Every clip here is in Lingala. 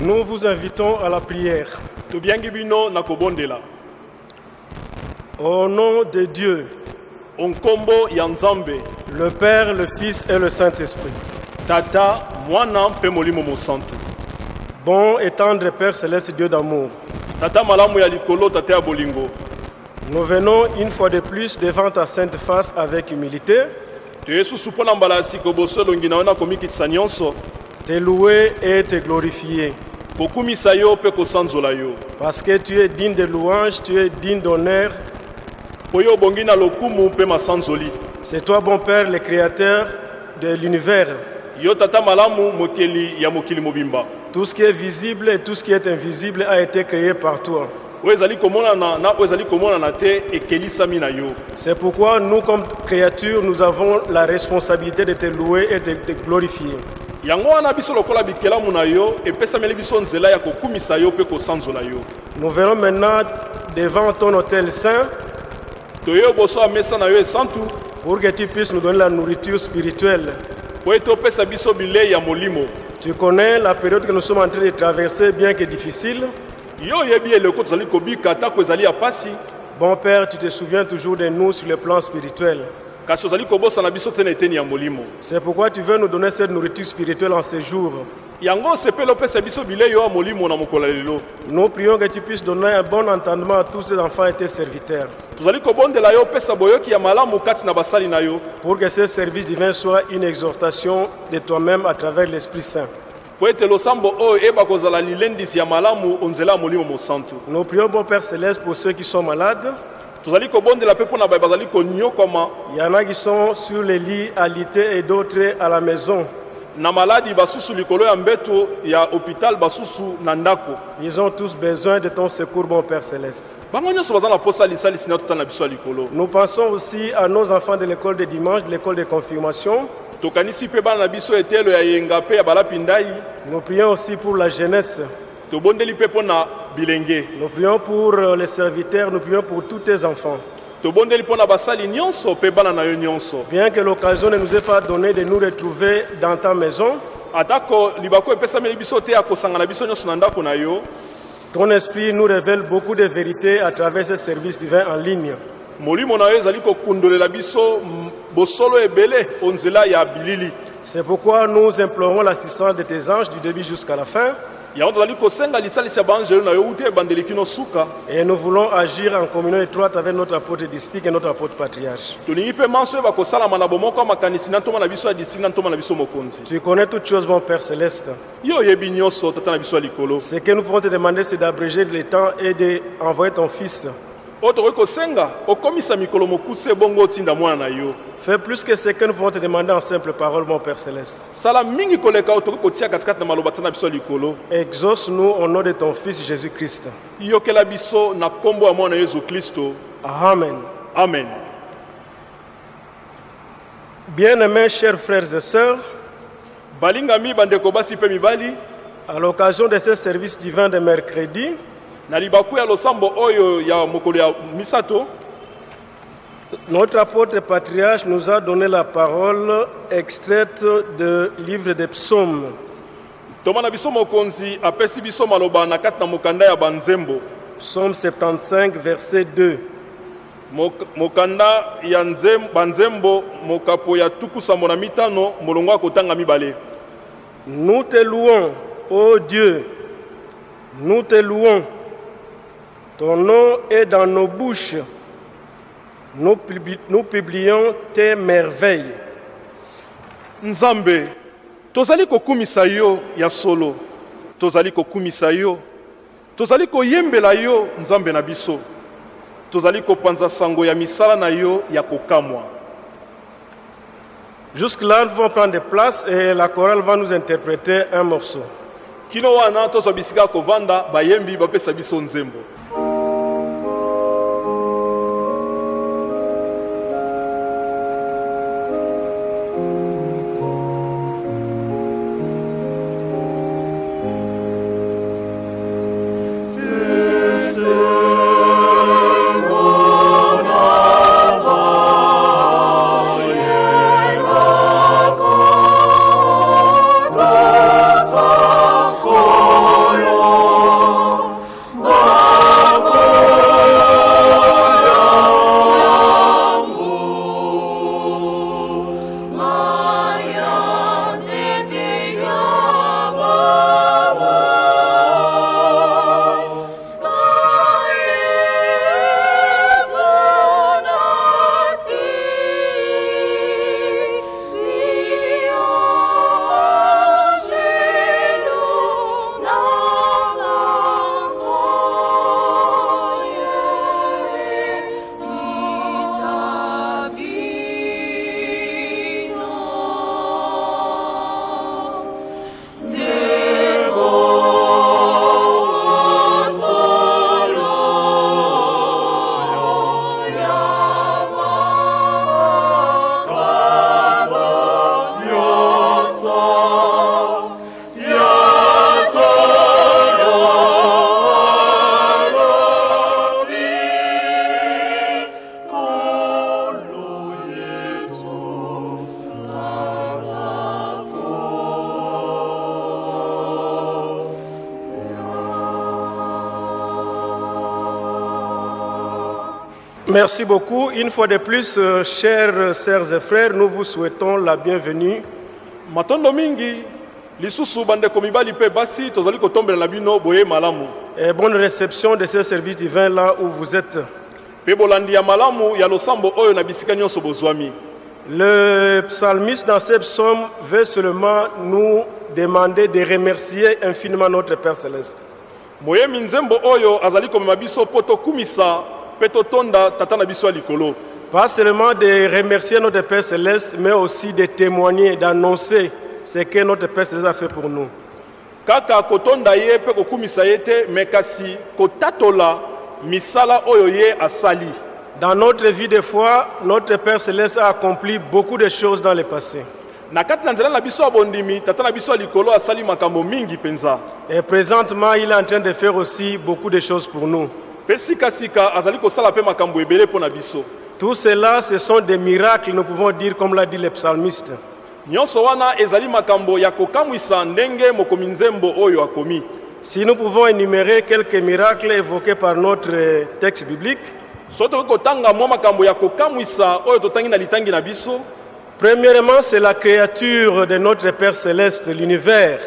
Nous vous invitons à la prière. Au nom de Dieu, le Père, le Fils et le Saint-Esprit. Bon et tendre Père céleste, Dieu d'amour. Nous venons une fois de plus devant ta sainte face avec humilité, te louer et te glorifier. Parce que tu es digne de louange, tu es digne d'honneur. C'est toi, bon Père, le créateur de l'univers. Tout ce qui est visible et tout ce qui est invisible a été créé par toi. C'est pourquoi nous, comme créatures, nous avons la responsabilité de te louer et de te glorifier. Nous verrons maintenant devant ton autel saint pour que tu puisses nous donner la nourriture spirituelle. Tu connais la période que nous sommes en train de traverser, bien que difficile. Bon Père, tu te souviens toujours de nous sur le plan spirituel. C'est pourquoi tu veux nous donner cette nourriture spirituelle en ces jours. Nous prions que tu puisses donner un bon entendement à tous ces enfants et tes serviteurs. Pour que ce service divin soit une exhortation de toi-même à travers l'Esprit Saint. Nous prions, bon Père Céleste, pour ceux qui sont malades. Il y en a qui sont sur les lits alités et d'autres à la maison. Ils ont tous besoin de ton secours, bon Père Céleste. Nous pensons aussi à nos enfants de l'école de dimanche, de l'école de confirmation. Nous prions aussi pour la jeunesse. Nous prions pour les serviteurs, nous prions pour tous tes enfants. Bien que l'occasion ne nous ait pas donné de nous retrouver dans ta maison, ton esprit nous révèle beaucoup de vérités à travers ce service divin en ligne. C'est pourquoi nous implorons l'assistance de tes anges du début jusqu'à la fin. Et nous voulons agir en communion étroite avec notre apôtre district et notre apôtre patriarche. Tu connais toutes choses, mon Père Céleste. Ce que nous pouvons te demander, c'est d'abréger le temps et d'envoyer ton Fils. Fais plus que ce que nous pouvons te demander en simple parole, mon Père Céleste. Exauce-nous au nom de ton Fils Jésus-Christ. Amen. Amen. Bien-aimés, chers frères et sœurs, à l'occasion de ce service divin de mercredi, notre apôtre patriarche nous a donné la parole extraite du livre des psaumes. Psaume 75, verset 2. Nous te louons, ô Dieu, nous te louons. Ton nom est dans nos bouches. Nous publions tes merveilles. Nzambe, tozali kokumisa yo ya solo, tozali kokumisa yo, tozali koyembela yo Nzambe na biso, tozali kopanza sango ya misala na yo ya kokamwa. Jusque-là, nous allons prendre place et la chorale va nous interpréter un morceau. Kino wana tozo bisika kovanda bayembi bapesa biso nzembo. Oh Merci beaucoup. Une fois de plus, chers sœurs et frères, nous vous souhaitons la bienvenue. Matondo mingi lisusu bandeko mibali pe basi tozali kotombela na bino boye malamu. Et bonne réception de ce service divin là où vous êtes. Pe bolandi ya malamu ya losambo oyo na bisika nyonso bozwami. Le psalmiste dans ce psaume veut seulement nous demander de remercier infiniment notre Père Céleste. Moye minzembo oyo azali komema biso poto kumisa pe totonda tata na biso ya likolo. Pas seulement de remercier notre Père Céleste, mais aussi de témoigner, d'annoncer ce que notre Père Céleste a fait pour nous. Kaka kotonda ye pe kokumisa ye te me kasi kotatola misala oyo ye asali. Dans notre vie de foi, notre Père Céleste a accompli beaucoup de choses dans le passé. Na kati na nzela na biso abondimi tata na biso ya likolo asali makambo mingi penza. Et présentement, il est en train de faire aussi beaucoup de choses pour nous. Pe sika sika azali kosala pe makambo ebele po na biso. Tout cela, ce sont des miracles, nous pouvons dire, comme l'a dit le psalmiste. Nyonso wana ezali makambo ya kokamwisa ndenge mokomi nzembo oyo akomi. Si nous pouvons énumérer quelques miracles évoqués par notre texte biblique. Soto kotanga mwa makambo ya kokamwisa oyo totangi na litangi na biso. Premièrement, c'est la créature de notre Père Céleste, l'univers.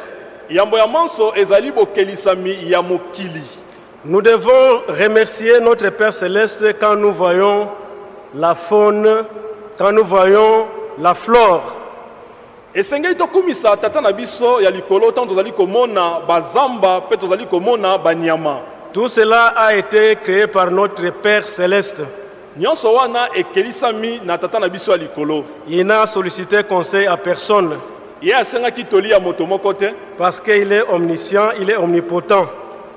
Yambo ya manso ezali bokelisami ya mokili. Nous devons remercier notre Père Céleste quand nous voyons la faune, quand nous voyons la flore. Esengeli tokumisa tata na biso ya likolo tant tozali komona bazamba pe tozali komona banyama. Tout cela a été créé par notre Père Céleste. Nyonso wana ekelisami na tata na biso ya likolo. Il n'a sollicité conseil à personne. Ye asengaki toli ya moto moko te. Parce qu'il est omniscient, il est omnipotent.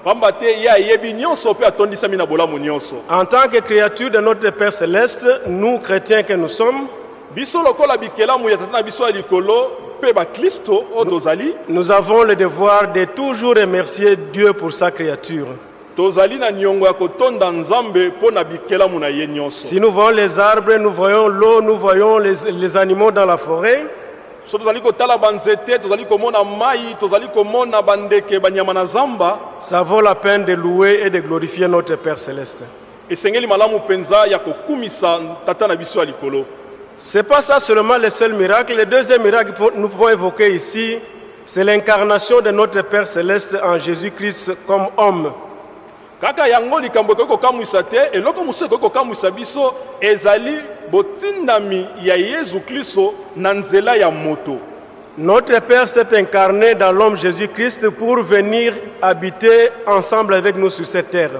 Pamba te ye ayebi nyonso pe atondisami na bolamu nyonso. En tant que créature de notre Père Céleste, nous chrétiens que nous sommes, biso lokola bikelamu ya tata na biso ya likolo pe ba Kristo o tozali. Nous avons le devoir de toujours remercier Dieu pour sa créature. Tozali na nyongo ya kotonda nzambe po na bikelamu na ye nyonso. Si nous voyons les arbres, nous voyons l'eau, nous voyons les animaux dans la forêt. So tozali kotala banzete, tozali komona mai, tozali komona bandeke banyama na zamba. Ça vaut la peine de louer et de glorifier notre Père Céleste. Esengeli malamu penza ya kokumisa tata na biso ya likolo. Ce n'est pas ça seulement le seul miracle. Le deuxième miracle que nous pouvons évoquer ici, c'est l'incarnation de notre Père Céleste en Jésus-Christ comme homme. Kaka yango likambo ko kamwisa te eloko musu ko kamwisa biso ezali botindami ya Yesu Kristo na nzela ya moto. Notre Père s'est incarné dans l'homme Jésus-Christ pour venir habiter ensemble avec nous sur cette terre.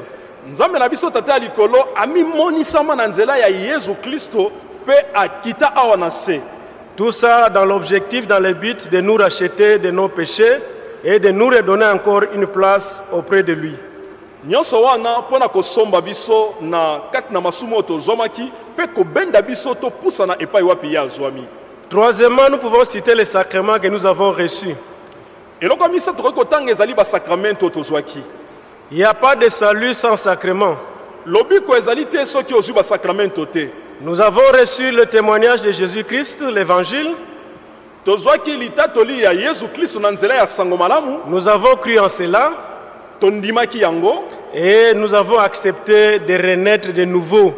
Nzambe na biso tata likolo ami monisama na nzela ya Yesu Kristo pe akita awa na se. Tout ça dans l'objectif, dans le but de nous racheter de nos péchés et de nous redonner encore une place auprès de lui. Nyonso wana pona kosomba biso na kati na masumo tozomaki pe kobenda biso to pusana epai wapi ya zwami. Troisièmement, nous pouvons citer les sacrements que nous avons reçus. Eloko misa tokotanga ezali ba sacramento tozwaki. Il n'y a pas de salut sans sacrement. Lobiko ezali te soki ozwi ba sacramento te. Nous avons reçu le témoignage de Jésus-Christ, l'évangile. Tozwaki litatoli ya Yesu Kristo na nzela ya sango malamu. Nous avons cru en cela. Tondimaki yango. Et nous avons accepté de renaître de nouveau.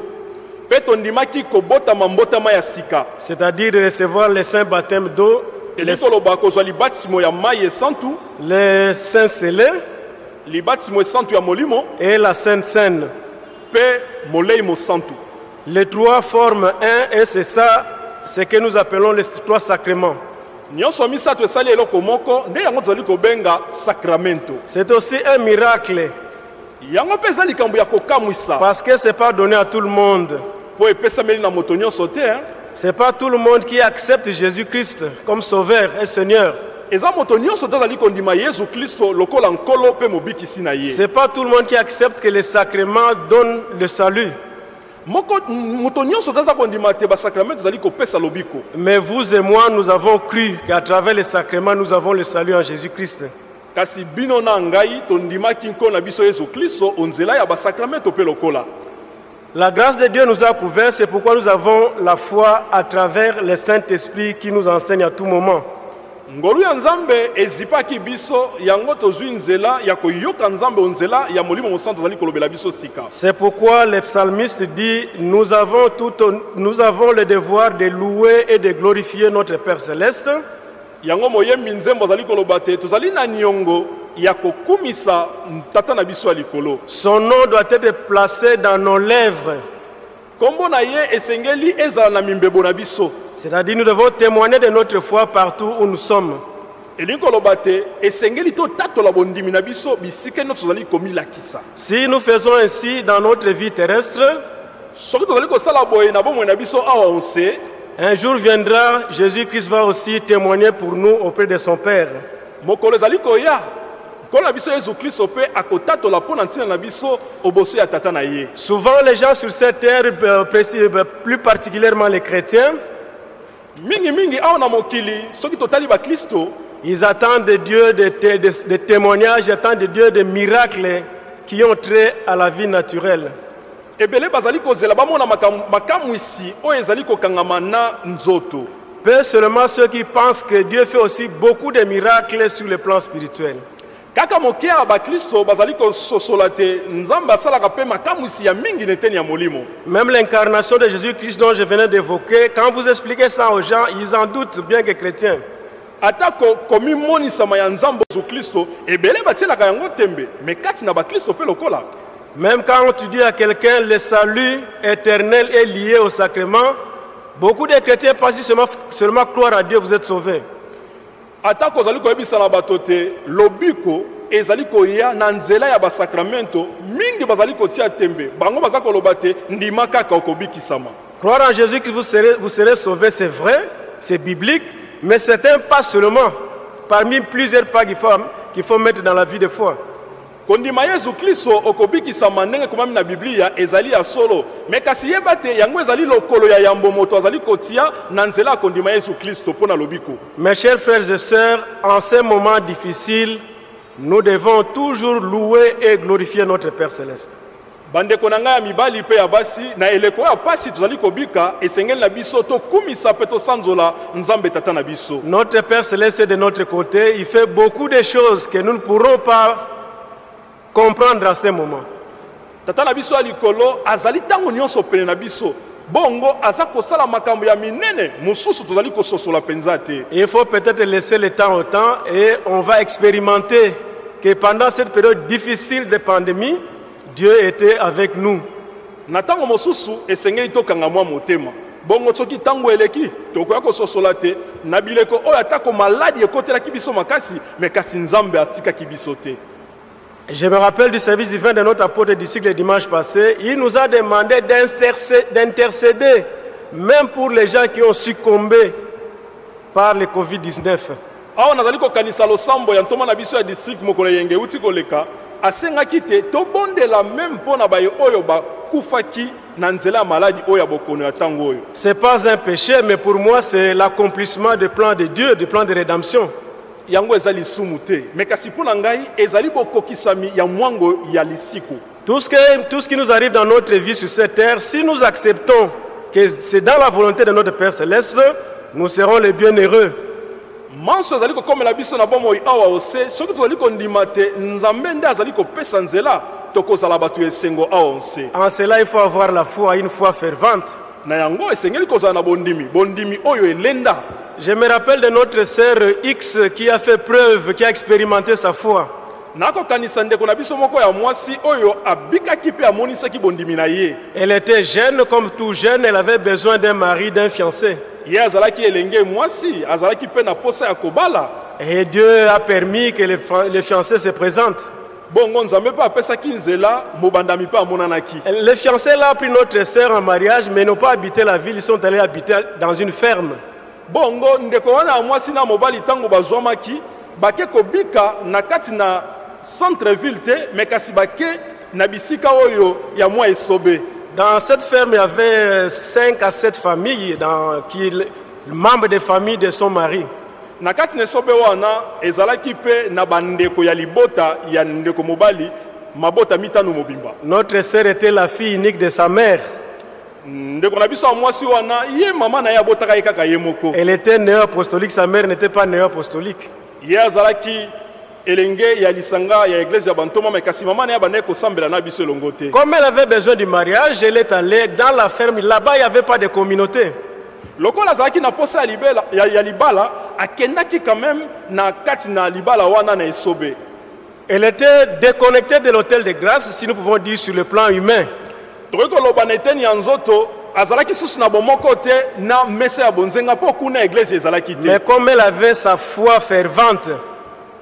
Pe tondimaki kobota mambotama ya sika. C'est-à-dire de recevoir le saint baptême d'eau, le saint scellé et la sainte seine. Les trois forment un et c'est ça ce que nous appelons les trois sacrements. C'est aussi un miracle. Parce que ce n'est pas donné à tout le monde. Ce n'est pas tout le monde qui accepte Jésus-Christ comme Sauveur et Seigneur. Ce n'est pas tout le monde qui accepte que les sacrements donnent le salut. Mais vous et moi, nous avons cru qu'à travers les sacrements, nous avons le salut en Jésus-Christ. La grâce de Dieu nous a couverts, c'est pourquoi nous avons la foi à travers le Saint-Esprit qui nous enseigne à tout moment. ngolu ya nzambe ezipaki biso yango tozwi nzela ya koyoka nzambe onzela ya molimo mosantu tozali kolobela biso sika. C'est pourquoi le psalmiste dit, nous avons le devoir de louer et de glorifier notre Père Céleste. Yango moyembi nzembo azali koloba te tozali na niongo ya kokumisa tata na biso ya likolo. Son nom doit être placé dans nos lèvres. Kombo na ye esengeli ezala na mimbebo na biso. C'est-à-dire nous devons témoigner de notre foi partout où nous sommes. Si nous faisons ainsi dans notre vie terrestre, un jour viendra, Jésus-Christ va aussi témoigner pour nous auprès de son Père. Souvent les gens sur cette terre, plus particulièrement les chrétiens, ils attendent de Dieu des témoignages, ils attendent de Dieu des miracles qui ont trait à la vie naturelle. Peu seulement ceux qui pensent que Dieu fait aussi beaucoup de miracles sur le plan spirituel. Même l'incarnation de Jésus-Christ dont je venais d'évoquer, quand vous expliquez ça aux gens, ils en doutent bien que chrétiens. Même quand tu dis à quelqu'un le salut éternel est lié au sacrement, beaucoup de chrétiens pensent seulement croire à Dieu, vous êtes sauvés. Atako zali koyebisa na batote lobiko ezali koya na nzela ya basakramento mingi bazali kotia tembe bango bazako lobate ndima kaka okobikisama. Croire en Jésus que vous serez sauvés, c'est vrai, c'est biblique, mais c'est un pas seulement parmi plusieurs pas qu'il faut mettre dans la vie de foi. Kondima Yesu Kristo okobikisama ndenge komami na Biblia ezali ya solo mais kasi yebate yango ezali lokolo ya yambo moto azali kotia na nzela kondima Yesu Kristo pona lobiko. Mes chers frères et sœurs, en ces moments difficiles, nous devons toujours louer et glorifier notre Père Céleste. Bandeko na ngai ya mibali pe ya basi na eleko ya pasi tozali kobika esengeli na biso to kumisa pe to sanzola nzambe tata na biso. Notre Père Céleste est de notre côté, il fait beaucoup de choses que nous ne pourrons pas comprendre à ce moment. Tata na biso alikolo azali tango nyonso pene na biso. Bongo azako sala makambo ya minene mususu tozali ko sosola penza te. Il faut peut-être laisser le temps au temps et on va expérimenter que pendant cette période difficile de pandémie, Dieu était avec nous. Na tango mususu esengeli tokanga mwa motema. Bongo soki tango eleki tokoya ko sosola te na bileko oyo atako maladi ekotela kibiso makasi mais kasi nzambe atika kibiso te. Je me rappelle du service divin de notre apôtre disciple le dimanche passé. Il nous a demandé d'intercéder, même pour les gens qui ont succombé par le Covid-19. Ce n'est pas un péché, mais pour moi, c'est l'accomplissement du plan de Dieu, du plan de rédemption. Yango ezali sumute mais kasi pona ngai ezali bokokisami ya mwango ya lisiko. Tout ce qui nous arrive dans notre vie sur cette terre, si nous acceptons que c'est dans la volonté de notre Père Céleste, nous serons les bienheureux. Manso ezali ko komela biso na bomo awa ose soki tozali ko ndimate nzambe nde azali ko pesa nzela tokozala batu esengo awa onse. En cela il faut avoir la foi, une foi fervente. Na yango esengeli kozala na bondimi oyo elenda. Je me rappelle de notre sœur X qui a fait preuve, qui a expérimenté sa foi. Elle était jeune, comme tout jeune, elle avait besoin d'un mari, d'un fiancé. Et Dieu a permis que les fiancés se présentent. Les fiancés l'ont pris notre sœur en mariage, mais n'ont pas habité la ville, ils sont allés habiter dans une ferme. Bongo ndeko wana mwasi na mobali tango bazwamaki bake kobika na kati na centre ville te mais kasi bake na bisika oyo ya mwa esobe. Dans cette ferme il y avait 5 à 7 familles membres des familles de son mari. Na kati na esobe wana ezalaki pe na bandeko ya libota ya ndeko mobali mabota mitano mobimba. Notre sœur était la fille unique de sa mère. ndeko na biso ya mwasi wana ye mama na ye abotaka ye kaka ye moko. Elle était néo-apostolique, sa mère n'était pas néo-apostolique. Ye azalaki elenge ya lisanga ya église ya bantoma mais kasi mama na ye bandeki kosambela na biso elongo te. Comme elle avait besoin du mariage, elle est allée dans la ferme. Là-bas, il n'y avait pas de communauté. Lokola azalaki na posa ya libala akendaki quand même na kati na libala wana na esobe. Elle était déconnectée de l'hôtel de grâce, si nous pouvons dire sur le plan humain. Tokoki koloba na eteni ya nzoto azalaki susu na bomoko te na mesa ya bonzenga mpo kuna église ezalaki te. Mais comme elle avait sa foi fervente,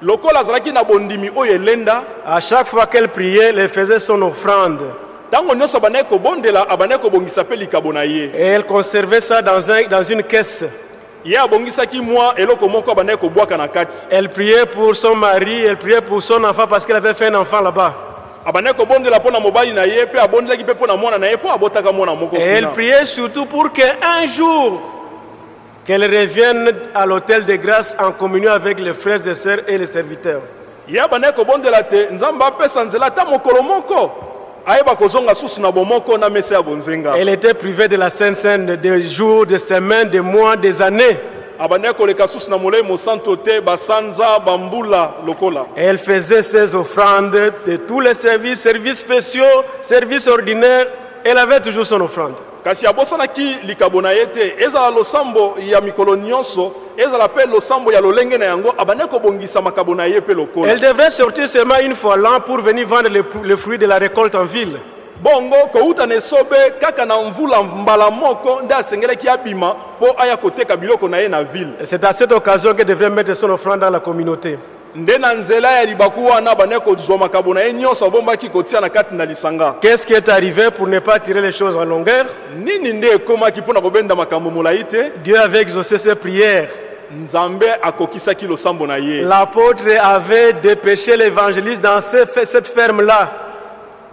lokola azalaki na bondimi oyo elenda, à chaque fois qu'elle priait, elle faisait son offrande. Tango nyonso abandaki kobondela abandaki kobongisa mpe likabo na ye. Et elle conservait ça dans une caisse. Ye abongisaki mwa eloko moko abandaki kobwaka na kati. Elle priait pour son mari, elle priait pour son enfant parce qu'elle avait fait un enfant là-bas. Abandaki kobondela mpo na mobali na ye mpe abondelaki mpe mpo na mwana na ye mpo abotaka mwana moko. Et elle priait surtout pour qu'un jour, qu'elle revienne à l'hôtel de grâce en communion avec les frères et sœurs et les serviteurs. Ye abandaki kobondela te nzambe apesa nzela ata mokolo moko ayeba kozonga susu na bomoko na mesa ya bonzenga. Elle était privée de la Sainte Seine des jours, des semaines, des mois, des années. Abandaki koleka susu na molei mosanto te basanza bambula lokola. Elle faisait ses offrandes de tous les services, services spéciaux, services ordinaires. Elle avait toujours son offrande. Kasi abosanaki likabo na ye te ezala losambo ya mikolo nyonso ezala pe losambo ya lolenge na yango abandaki kobongisa makabo na ye pe lokola. Elle devait sortir seulement une fois l'an pour venir vendre le fruit de la récolte en ville. Bongo kouta na esobe kaka na mvula mbala moko nde asengelaki abima mpo aya koteka biloko na ye na ville. C'est à cette occasion qu'elle devait mettre son offrande dans la communauté. Nde na nzela ya libaku wana abandaki kozwa makabo na ye nyonso abombaki kotia na kati na lisanga. Qu'est-ce qui est arrivé pour ne pas tirer les choses en longueur? Nini nde ekomaki mpo na kobenda makambo molai te? Dieu avait exaucé ses prières. Nzambe akokisaki losambo na ye. L'apôtre avait dépêché l'évangéliste dans cette ferme-là.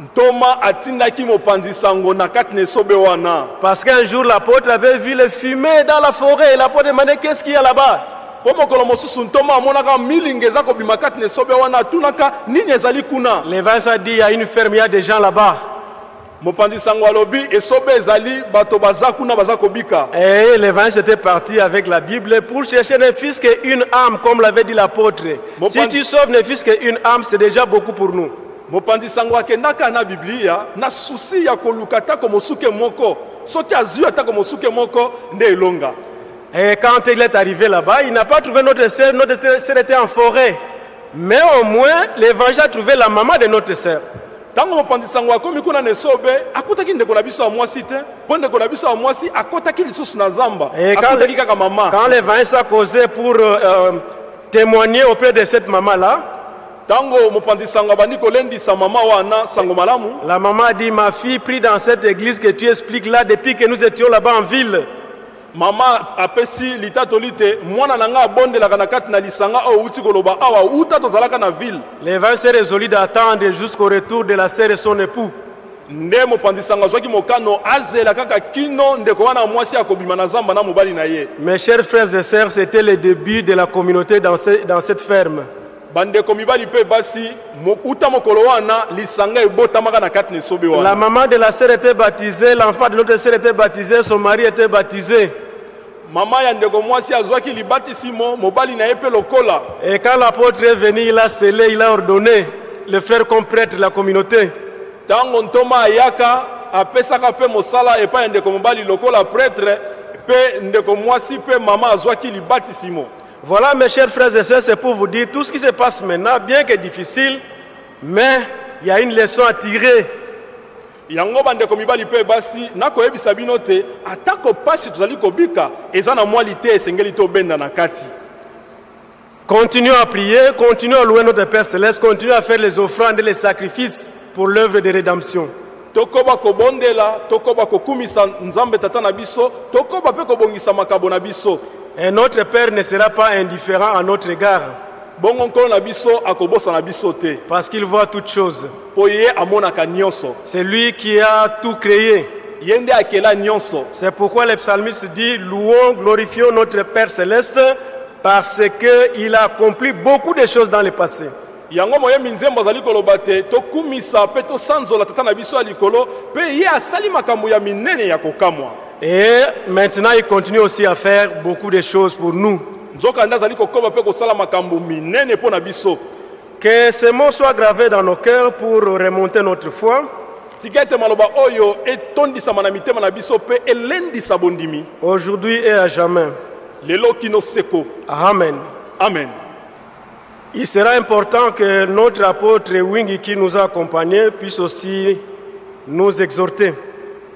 Ntoma atindaki mopanzi sango na kati na esobe wana. Parce qu'un jour l'apôtre avait vu les fumées dans la forêt. L'apôtre demandait qu'est-ce qu'il y a là-bas. L'évangile a dit il y a une ferme, il y a des gens là-bas. Et l'évangile était parti avec la Bible pour chercher ne fût-ce qu'une âme, comme l'avait dit l'apôtre. Si tu sauves ne fût-ce qu'une âme, c'est déjà beaucoup pour nous. Mopanzi sango akendaka na Biblia na susi ya kolukata ko mosuke moko soki azui ata ko mosuke moko nde elonga. Et quand il est arrivé là-bas, il n'a pas trouvé notre sœur était en forêt. Mais au moins, l'évangile a trouvé la maman de notre sœur. Tango mopanzi sango akomi kuna nesobe akutaki ndeko na biso ya mwasi te po ndeko na biso ya mwasi akotaki lisusu na zamba akutaki kaka mama. Quand l'évangile a causé pour témoigner auprès de cette maman-là, tango mopanzi sango bandi kolendisa mama wana sango malamu, la maman a dit ma fille prie dans cette église que tu expliques là depuis que nous étions là-bas en ville. Mama apesi litatolite mwana nanga abondelaka na kati na lisanga o uti koloba awa uta tozalaka na ville. L'évangile s'est résolu d'attendre jusqu'au retour de la sœur et son époux. Nde mopanzi sango zwaki mokano azela kaka kino ndeko wana mwasi akobima na zamba na mobali na ye. Mes chers frères et sœurs, c'était le début de la communauté dans cette ferme. La maman de la sœur était baptisée, l'enfant de l'autre sœur était baptisé, son mari était baptisé. Et quand l'apôtre est venu, il a scellé, il a ordonné le frère comme prêtre de la communauté. Voilà mes chers frères et sœurs, c'est pour vous dire tout ce qui se passe maintenant, bien que difficile, mais il y a une leçon à tirer. Continuons à prier, continuons à louer notre Père Céleste, continuons à faire les offrandes et les sacrifices pour l'œuvre de rédemption. Tokoba kobondela, tokoba kokumisa nzambe tata na biso, tokoba pe kobongisa makabo na biso. Et notre Père ne sera pas indifférent à notre égard. Parce qu'il voit toutes choses. C'est lui qui a tout créé. C'est pourquoi le psalmiste dit louons, glorifions notre Père Céleste parce qu'il a accompli beaucoup de choses dans le passé. yango moyembi nzembo azali koloba te tokumisa mpe tosanzola tata na biso ya likolo mpe ye asali makambo ya minene ya kokamwa. Et maintenant, il continue aussi à faire beaucoup de choses pour nous. nzokanda azali kokoma mpe kosala makambo minene mpo na biso. Que ces mots soient gravés dans nos cœurs pour remonter notre foi. tika ete maloba oyo etondisama na mitema na biso mpe elendisa bondimi Aujourd'hui et à jamais. lelo kino seko. Amen. Amen. Il sera important que notre apôtre Wingi qui nous a accompagnés puisse aussi nous exhorter.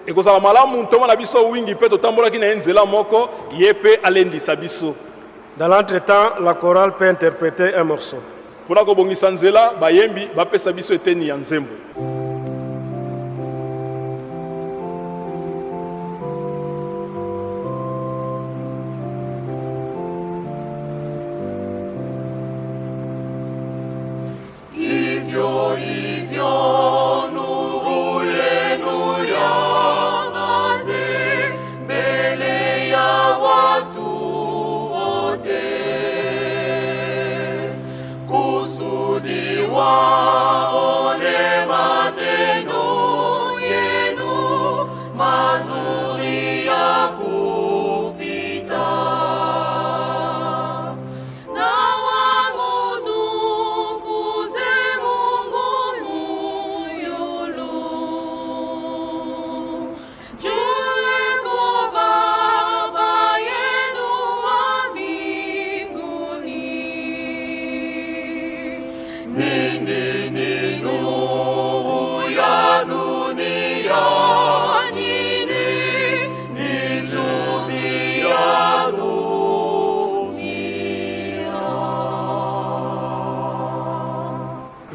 ekozala malamu ntoma na biso wingi mpe totambolaki na ye nzela moko ye mpe alendisa biso. Dans l'entretemps, la chorale peut interpréter un morceau. mpona kobongisa nzela bayembi bapesa biso eteni ya nzembo.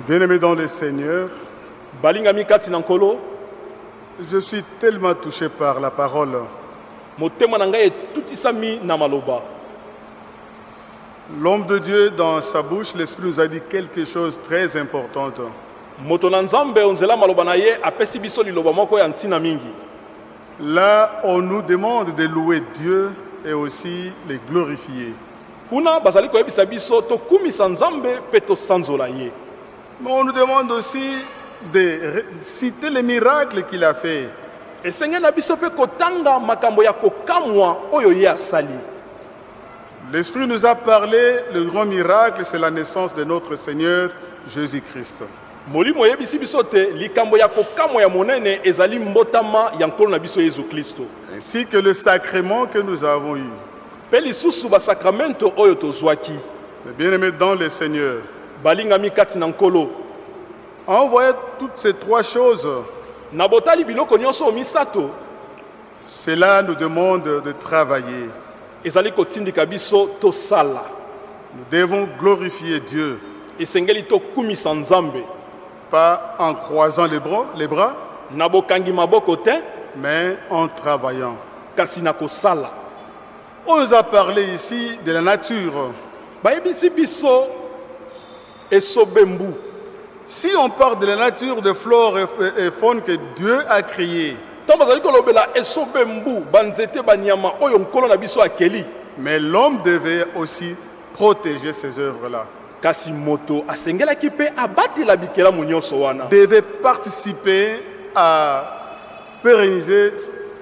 Bien-aimés dans le Seigneur, balingami kati na nkolo je suis tellement touché par la parole. motema na ngai etutisami na maloba. L'homme de Dieu, dans sa bouche, l'Esprit nous a dit quelque chose de très important. moto na nzambe onzela maloba na ye apesi biso liloba moko ya ntina mingi. Là, on nous demande de louer Dieu et aussi les glorifier. kuna bazali koyebisa biso tokumisa nzambe mpe tosanzola ye. Mais on nous demande aussi de citer les miracles qu'il a fait. esengeli na biso mpe kotanga makambo ya kokamwa oyo ye asali. L'Esprit nous a parlé, le grand miracle, c'est la naissance de notre Seigneur Jésus-Christ. molimo oyebisi biso te likambo ya kokamwa ya monene ezali mbotama ya nkolo na biso yesu kristo. Ainsi que le sacrement que nous avons eu. mpe lisusu basakramento oyo tozwaki. Mais bien-aimés dans le Seigneur, balingami kati na nkolo en voyant toutes ces trois choses, na botali biloko nyonso misato cela nous demande de travailler. ezali kotindika biso tosala. Nous devons glorifier Dieu, esengeli tokumisa nzambe pas en croisant les bras, na bokangi maboko te mais en travaillant. kasi na kosala. On nous a parlé ici de la nature. bayebisi biso esobembu. Si on parle de la nature de flore et faune que Dieu a créée, ntango bazali kolobela esobembu banzete banyama oyo nkolo na biso akeli, mais l'homme devait aussi protéger ces œuvres-là, kasi moto asengelaki mpe abatela bikelamu nyonso wana, devait participer à pérenniser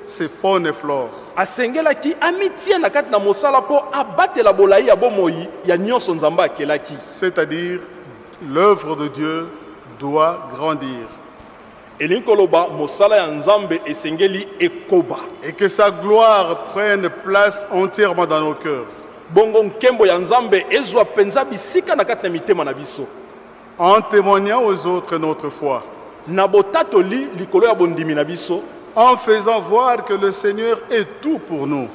ces faunes et flores. asengelaki amitie na kati na mosala mpo abatela bolai ya bomoi ya nyonso nzambe akelaki. C'est-à-dire, l'œuvre de Dieu doit grandir elingi koloba mosala ya nzambe esengeli ekoba, et que sa gloire prenne place entièrement dans nos cœurs. bongo nkembo ya nzambe ezwa mpenza bisika na kati na mitema na biso, En témoignant aux autres notre foi, na botatoli likolo ya bondimi na biso, en faisant voir que le Seigneur est tout pour nous.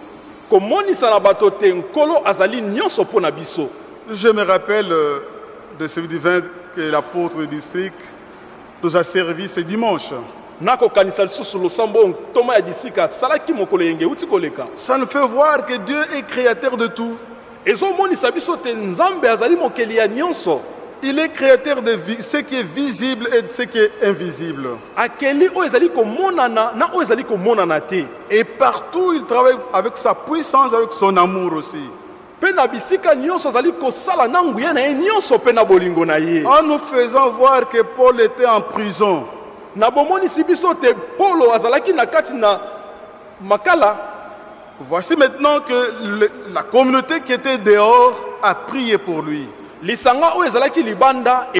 komonisa na bato te nkolo azali nyonso mpo na biso. Je me rappelle de ce divin que l'apôtre du district nous a servi ce dimanche. nakokanisa lisusu losambo oyo ntoma ya disika asalaki mokolo yenge euti koleka. Ça nous fait voir que Dieu est créateur de tout. ezomonisa biso te nzambe azali mokeli ya nyonso, Il est créateur de ce qui est visible et de ce qui est invisible. akeli oyo ezali komonana na oyo ezali komonana te. Et partout, il travaille avec sa puissance, avec son amour aussi. Pe na bisika nyonso azali kosala na nguya na ye nyonso pe na bolingo na ye. En nous faisant voir que Paul était en prison. Na bomonisi biso te Paulo azalaki na kati na makala. Voici maintenant que la communauté qui était dehors a prié pour lui. Lisanga o ezalaki libanda e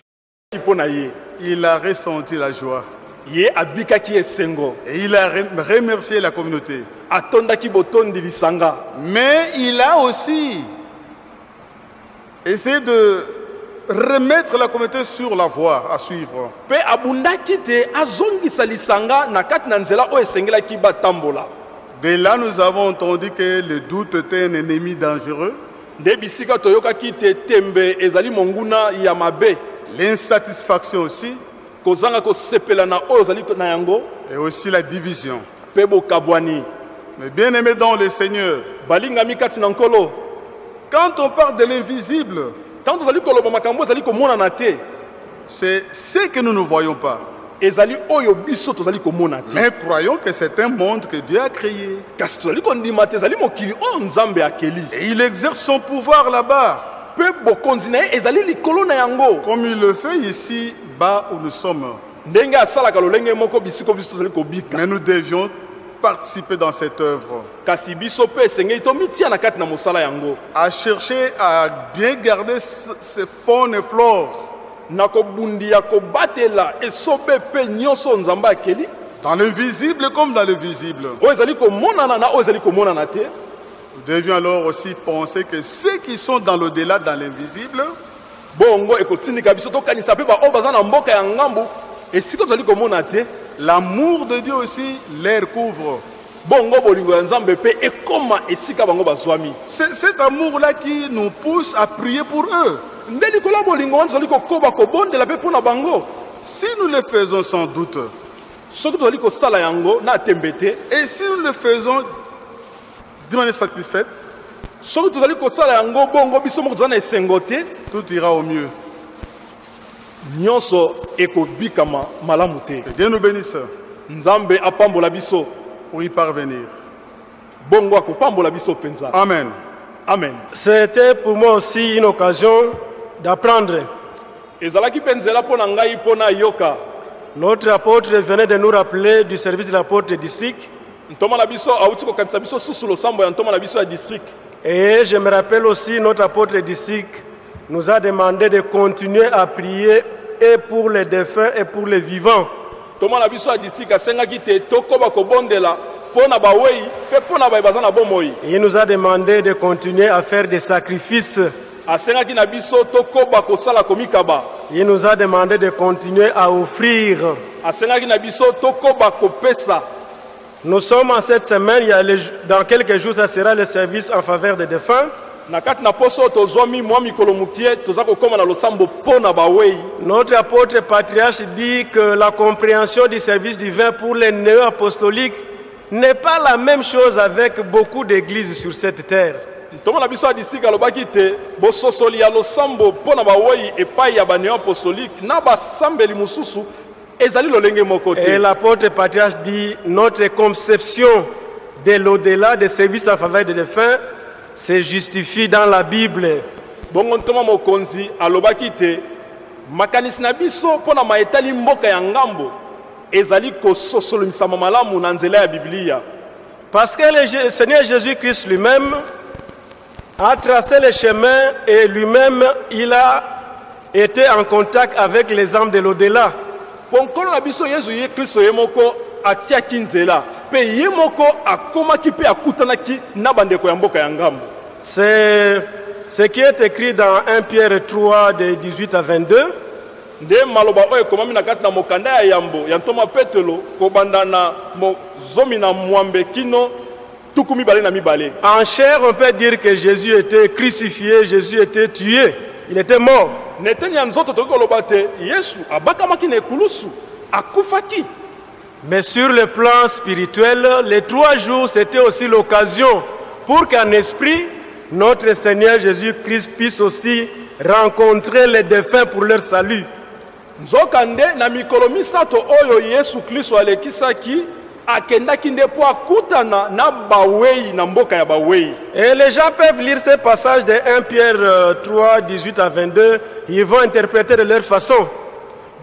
pona ye. Il a ressenti la joie. Ye abika ki esengo. Et il a remercié la communauté. Atonda ki botondi lisanga. Mais il a aussi essayé de remettre la communauté sur la voie à suivre. Pe abundaki te azongisa lisanga na kati na nzela o esengelaki batambola. Dès là, nous avons entendu que le doute était un ennemi dangereux. L'insatisfaction aussi. Et aussi la division. Mais bien aimé dans le Seigneur, quand on parle de l'invisible, c'est ce que nous ne voyons pas. Mais croyons que c'est un monde que Dieu a créé. Et il exerce son pouvoir là-bas. Comme il le fait ici, bas où nous sommes. Mais nous devions participer dans cette œuvre. À chercher à bien garder ces fonds et flore. Dans l'invisible comme dans le visible. Nous devions alors aussi penser que ceux qui sont dans l'au-delà, dans l'invisible, l'amour de Dieu aussi les couvre. C'est cet amour-là qui nous pousse à prier pour eux. Si nous le faisons sans doute, et si nous le faisons de manière satisfaite, tout ira au mieux. Que Dieu nous bénisse pour y parvenir. Amen. Amen. C'était pour moi aussi une occasion d'apprendre. Notre apôtre venait de nous rappeler du service de l'apôtre district. Et je me rappelle aussi, notre apôtre district nous a demandé de continuer à prier et pour les défunts et pour les vivants. Il nous a demandé de continuer à faire des sacrifices. Il nous a demandé de continuer à offrir. Nous sommes en cette semaine, dans quelques jours, ça sera le service en faveur des défunts. Notre apôtre patriarche dit que la compréhension du service divin pour les néo-apostoliques n'est pas la même chose avec beaucoup d'églises sur cette terre. Et l'apôtre patriarche dit notre conception de l'au-delà des services en faveur des défunts se justifie dans la Bible. Parce que le Seigneur Jésus-Christ lui-même a tracé le chemin et lui-même il a été en contact avec les âmes de l'au-delà. C'est ce qui est écrit dans 1 Pierre 3 de 18 à 22. En chair, on peut dire que Jésus était crucifié, Jésus était tué, il était mort. Mais sur le plan spirituel, les 3 jours, c'était aussi l'occasion pour qu'en esprit, notre Seigneur Jésus-Christ puisse aussi rencontrer les défunts pour leur salut. akendaki nde po akutana na bawei na mboka ya bawei. Et les gens peuvent lire ces passages de 1 Pierre 3, 18 à 22. Ils vont interpréter de leur façon.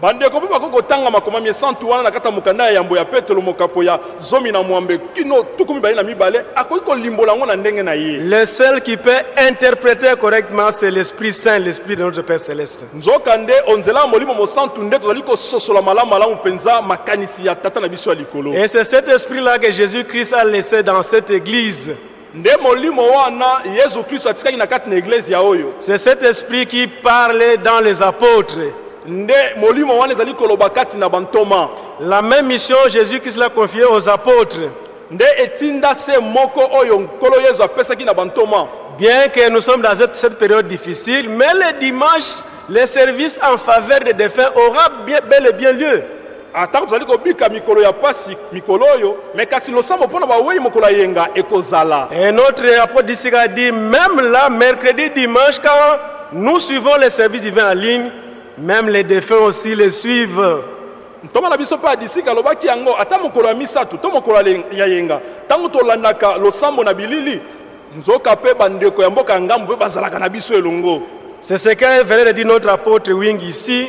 Bandeko mpe bakoko tanga makomami esantu wana na kata mokanda ya yambo ya Petelo mokapo ya zomi na mwambe kino tukumi bali na mibale akoki kolimbola yango na ndenge na ye. Le seul qui peut interpréter correctement, c'est l'Esprit Saint, l'Esprit de notre Père Céleste. Nzoka nde onzela molimo mosantu nde tozali kososola malamu mpenza makanisi ya tata na biso ya likolo. Et c'est cet esprit-là que Jésus-Christ a laissé dans cette église. Nde molimo wana Yesu Kristo atikaki na kati na église ya oyo. C'est cet esprit qui parlait dans les apôtres. Nde molimo wana ezali koloba kati na bantoma. La même mission, Jésus-Christ l'a confiée aux apôtres. Nde etinda se moko oyo nkolo Yesu apesaki na bantoma. Bien que nous sommes dans cette période difficile, mais le dimanche, les services en faveur des défunts aura bel et bien lieu. Atako tozali kobika mikolo ya pasi mikolo oyo mais kasi losambo mpona bawei mokolo yenga ekozala. Et notre apôtre d'ici a dit, même là, mercredi, dimanche, quand nous suivons les services divins en ligne, même les défunts aussi les suivent. Ntoma na biso pa disika lobaki yango ata mokolo ya misatu to mokolo ya yenga tango tolandaka losambo na bilili nzoka pe bandeko ya mboka ngambo pe bazalaka na biso elongo. C'est ce qu'a venait de dire notre apôtre Wing ici.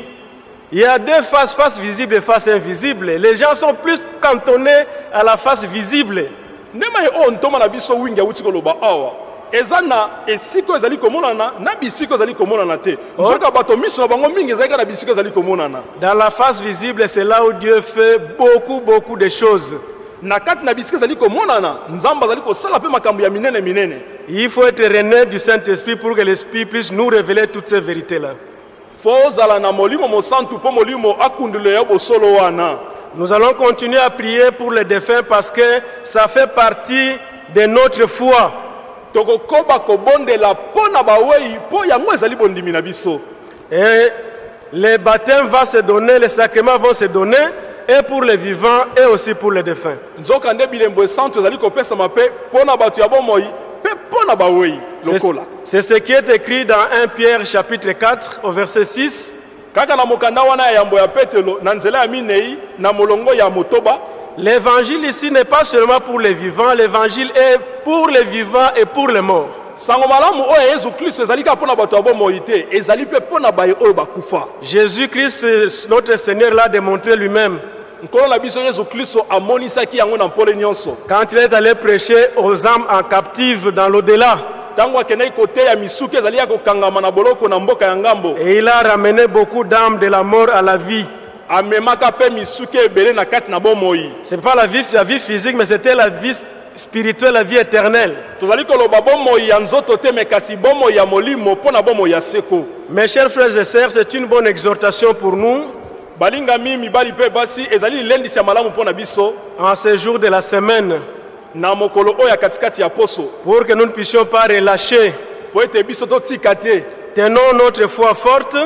Il y a deux faces, face visible et face invisible. Les gens sont plus cantonnés à la face visible. Nema e ntoma na biso Wing ya utiko loba awa. Ezana esiko ezali komonana na bisiko ezali komonana te. Nzoka bato miso na bango mingi ezali na bisiko ezali komonana. Dans la face visible, c'est là où Dieu fait beaucoup de choses. Na kati na bisiko ezali komonana, Nzamba ezali kosala pe makambo ya minene minene. Il faut être rené du Saint-Esprit pour que l'Esprit puisse nous révéler toutes ces vérités-là. Fozala na molimo mosantu po molimo akundule ya bosolo wana. Nous allons continuer à prier pour les défunts parce que ça fait partie de notre foi. Et les baptêmes vont se donner, les sacrements vont se donner, et pour les vivants et aussi pour les défunts. C'est ce qui est écrit dans 1 Pierre chapitre 4 au verset 6. L'évangile ici n'est pas seulement pour les vivants, l'évangile est pour les vivants et pour les morts. Jésus-Christ, notre Seigneur, l'a démontré lui-même. Quand il est allé prêcher aux âmes en captive dans l'au-delà, et il a ramené beaucoup d'âmes de la mort à la vie. Ce n'est pas la vie physique, mais c'était la vie spirituelle, la vie éternelle. Mes chers frères et sœurs, c'est une bonne exhortation pour nous en ce jour de la semaine, pour que nous ne puissions pas relâcher. Tenons notre foi forte.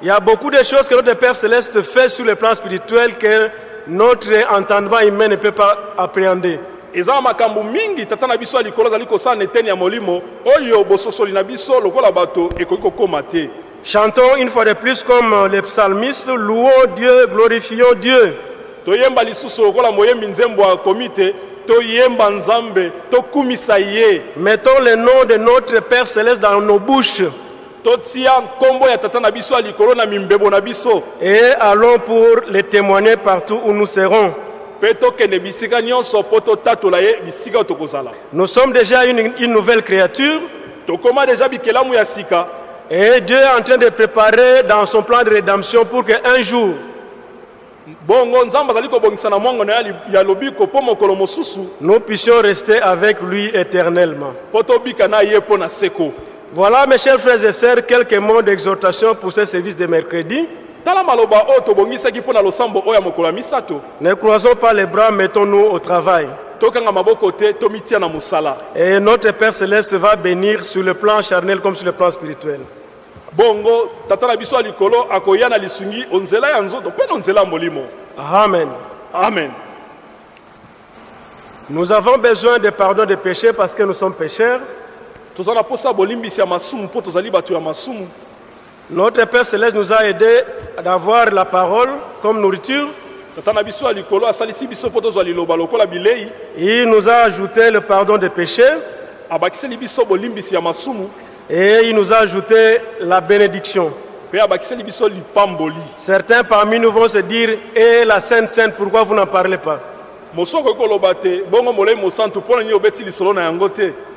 Il y a beaucoup de choses que notre Père Céleste fait sur le plan spirituel que notre entendement humain ne peut pas appréhender. Chantons une fois de plus comme les psalmistes, louons Dieu, glorifions Dieu. Mettons le nom de notre Père Céleste dans nos bouches. Et allons pour les témoigner partout où nous serons. Nous sommes déjà une nouvelle créature. Et Dieu est en train de préparer dans son plan de rédemption pour qu'un jour nous puissions rester avec lui éternellement. Voilà, mes chers frères et sœurs, quelques mots d'exhortation pour ce service de mercredi. Ne croisons pas les bras, mettons-nous au travail. Et notre Père Céleste va bénir sur le plan charnel comme sur le plan spirituel. Amen. Amen. Nous avons besoin de pardon des péchés parce que nous sommes pécheurs. Notre Père Céleste nous a aidés d'avoir la parole comme nourriture. Il nous a ajouté le pardon des péchés. Et il nous a ajouté la bénédiction. Certains parmi nous vont se dire, et la Sainte Sainte, pourquoi vous n'en parlez pas?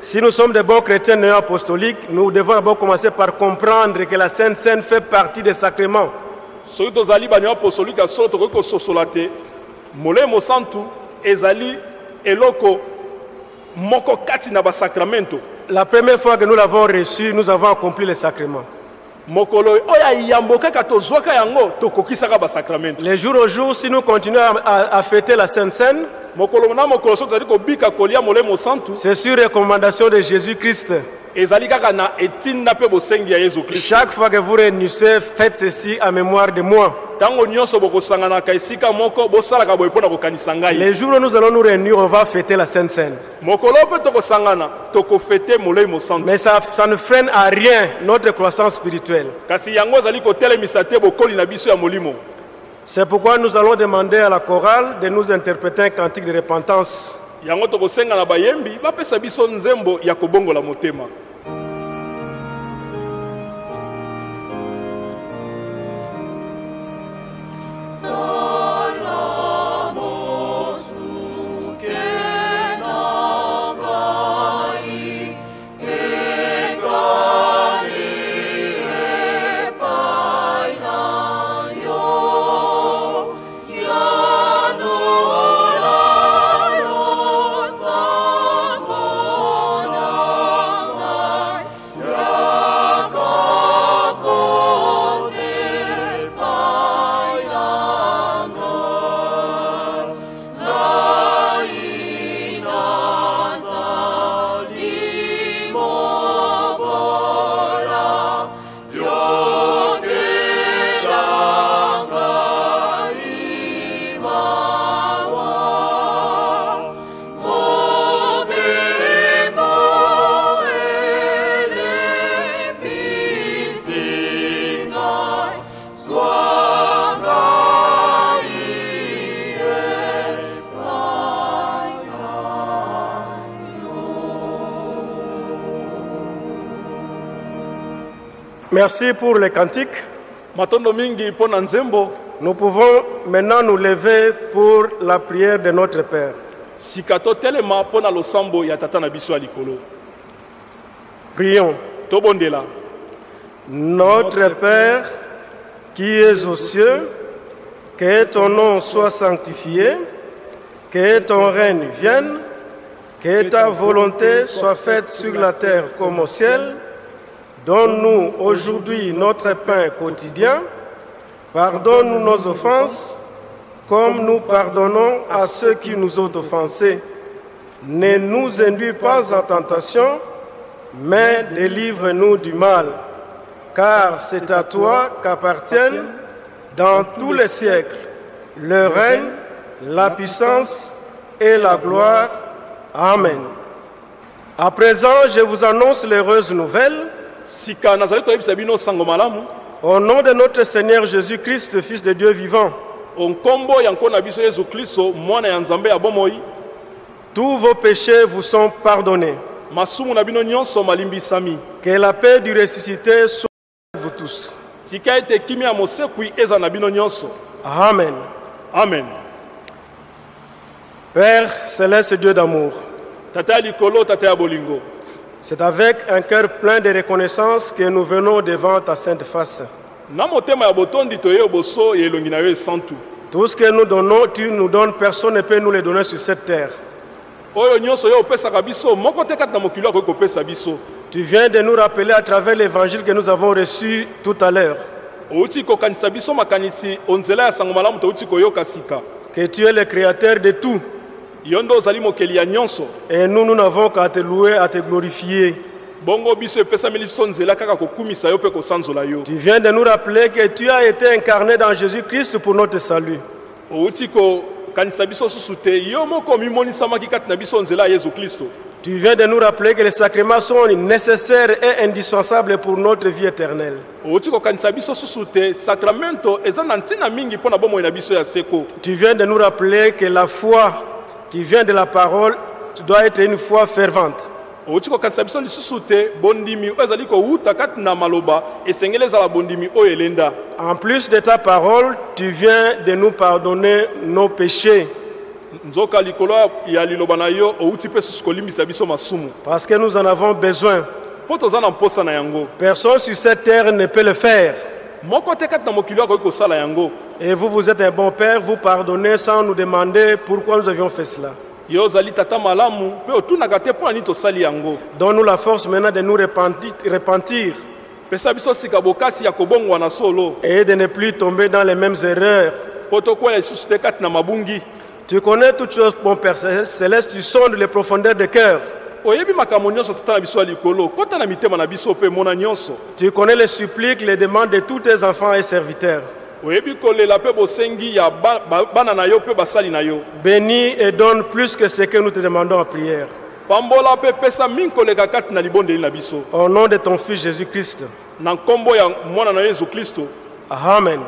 Si nous sommes des bons chrétiens néo-apostoliques, nous devons d'abord commencer par comprendre que la Sainte Sainte fait partie des sacrements. La première fois que nous l'avons reçu, nous avons accompli les sacrements. Les jours au jour, si nous continuons à fêter la Sainte Seine, c'est sur recommandation de Jésus-Christ. Chaque fois que vous réunissez, faites ceci en mémoire de moi. Les jours où nous allons nous réunir, on va fêter la Sainte Seine. Mais ça ne freine à rien notre croissance spirituelle. C'est pourquoi nous allons demander à la chorale de nous interpréter un cantique de repentance. Merci pour les cantiques. Nous pouvons maintenant nous lever pour la prière de notre Père. Prions. Notre Père qui es aux cieux, que ton nom soit sanctifié, que ton règne vienne, que ta volonté soit faite sur la terre comme au ciel. Donne-nous aujourd'hui notre pain quotidien. Pardonne-nous nos offenses, comme nous pardonnons à ceux qui nous ont offensés. Ne nous induis pas en tentation, mais délivre-nous du mal. Car c'est à toi qu'appartiennent, dans tous les siècles, le règne, la puissance et la gloire. Amen. À présent, je vous annonce l'heureuse nouvelle. Au nom de notre Seigneur Jésus-Christ, Fils de Dieu vivant, tous vos péchés vous sont pardonnés. Que la paix du ressuscité soit avec vous tous. Amen. Amen. Père céleste, Dieu d'amour, c'est avec un cœur plein de reconnaissance que nous venons devant ta sainte face. Tout ce que nous donnons, tu nous donnes, personne ne peut nous le donner sur cette terre. Tu viens de nous rappeler à travers l'évangile que nous avons reçu tout à l'heure que tu es le créateur de tout. Et nous n'avons qu'à te louer, à te glorifier. Tu viens de nous rappeler que tu as été incarné dans Jésus-Christ pour notre salut. Tu viens de nous rappeler que les sacrements sont nécessaires et indispensables pour notre vie éternelle. Tu viens de nous rappeler que la foi qui vient de la parole doit être une foi fervente. En plus de ta parole, tu viens de nous pardonner nos péchés. Parce que nous en avons besoin. Personne sur cette terre ne peut le faire. Et vous, vous êtes un bon père, vous pardonnez sans nous demander pourquoi nous avions fait cela. Donne-nous la force maintenant de nous repentir et de ne plus tomber dans les mêmes erreurs. Tu connais toutes choses, mon Père Céleste, tu sondes les profondeurs de cœur. Tu connais les suppliques, les demandes de tous tes enfants et serviteurs. Bénis et donne plus que ce que nous te demandons en prière. Au nom de ton Fils Jésus-Christ. Amen.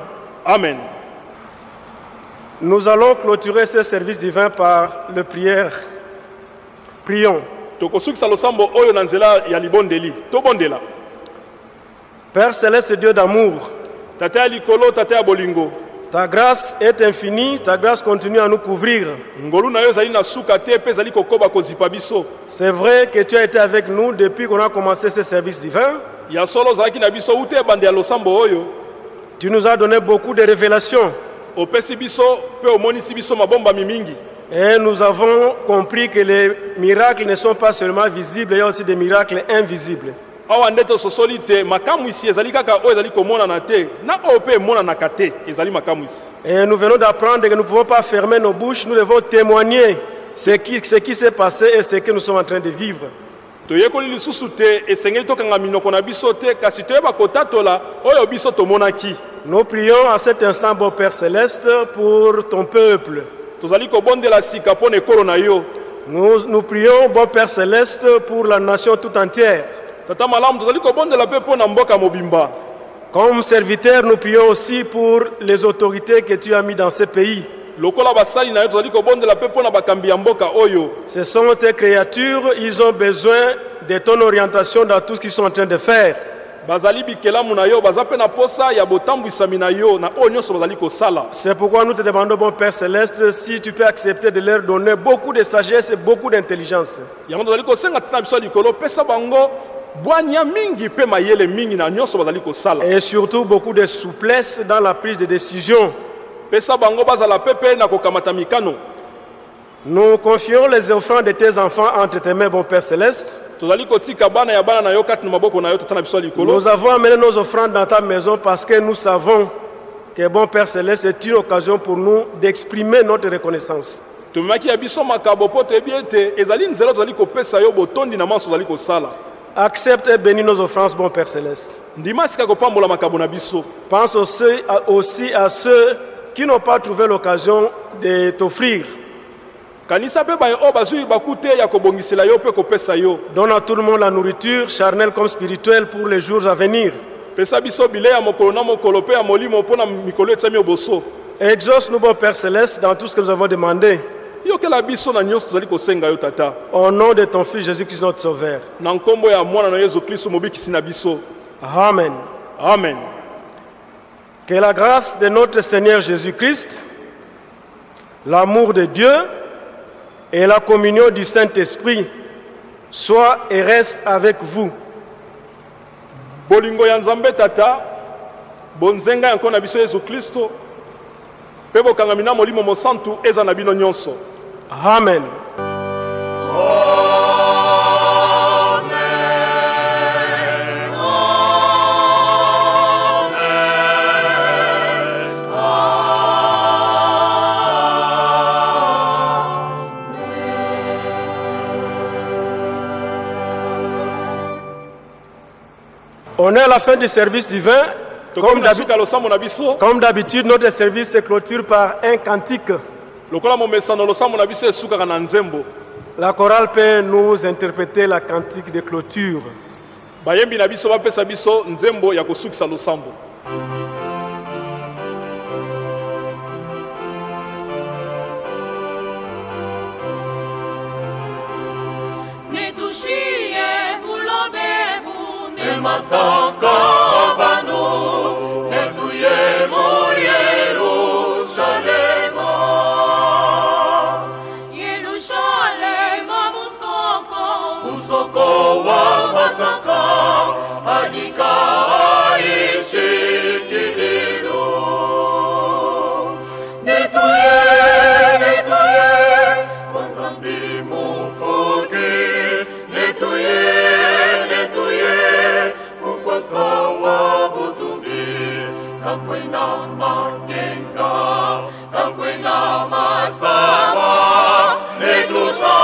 Amen. Nous allons clôturer ce service divin par le prière. Prions. Père Céleste, Dieu d'amour, ta grâce est infinie, ta grâce continue à nous couvrir. C'est vrai que tu as été avec nous depuis qu'on a commencé ce service divin. Tu nous as donné beaucoup de révélations. Et nous avons compris que les miracles ne sont pas seulement visibles, il y a aussi des miracles invisibles. Et nous venons d'apprendre que nous ne pouvons pas fermer nos bouches, nous devons témoigner ce qui s'est passé et ce que nous sommes en train de vivre. Nous prions à cet instant, bon Père Céleste, pour ton peuple. Nous prions, bon Père Céleste, pour la nation tout entière. Comme serviteurs, nous prions aussi pour les autorités que tu as mis dans ce pays. Ce sont tes créatures, ils ont besoin de ton orientation dans tout ce qu'ils sont en train de faire. C'est pourquoi nous te demandons, bon Père Céleste, si tu peux accepter de leur donner beaucoup de sagesse et beaucoup d'intelligence. Et surtout beaucoup de souplesse dans la prise de décision. Nous confions les offrandes de tes enfants entre tes mains, bon Père Céleste. Nous avons amené nos offrandes dans ta maison parce que nous savons que, bon Père Céleste, c'est une occasion pour nous d'exprimer notre reconnaissance. Accepte et bénis nos offrandes, bon Père Céleste. Pense aussi à ceux qui n'ont pas trouvé l'occasion de t'offrir. Donne à tout le monde la nourriture, charnelle comme spirituelle, pour les jours à venir. Exauce-nous, bon Père Céleste, dans tout ce que nous avons demandé. Au nom de ton Fils Jésus-Christ, notre Sauveur. Amen. Amen. Que la grâce de notre Seigneur Jésus-Christ, l'amour de Dieu et la communion du Saint-Esprit soit et reste avec vous. Bolingo ya Nzambe tata, bonzenga yanko na biso Yesu Kristo, pe bokangamina molimo mosantu eza na bino nyonso. Amen. On est à la fin du service divin. Comme d'habitude, notre service se clôture par un cantique. La chorale peut nous interpréter la cantique de clôture. bayembi na biso bapesa biso nzembo ya kosukisa losambo. Masaka banu netuye mo Yerusalema musoko wa masaka adika ishikililu netuye kwanzambi mufuki netuye sawa butumbi kakwena makenga kakwena masawa netusa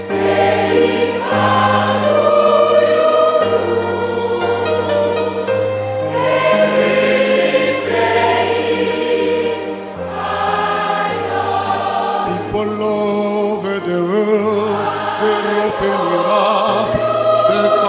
Say over the world, there open it up, the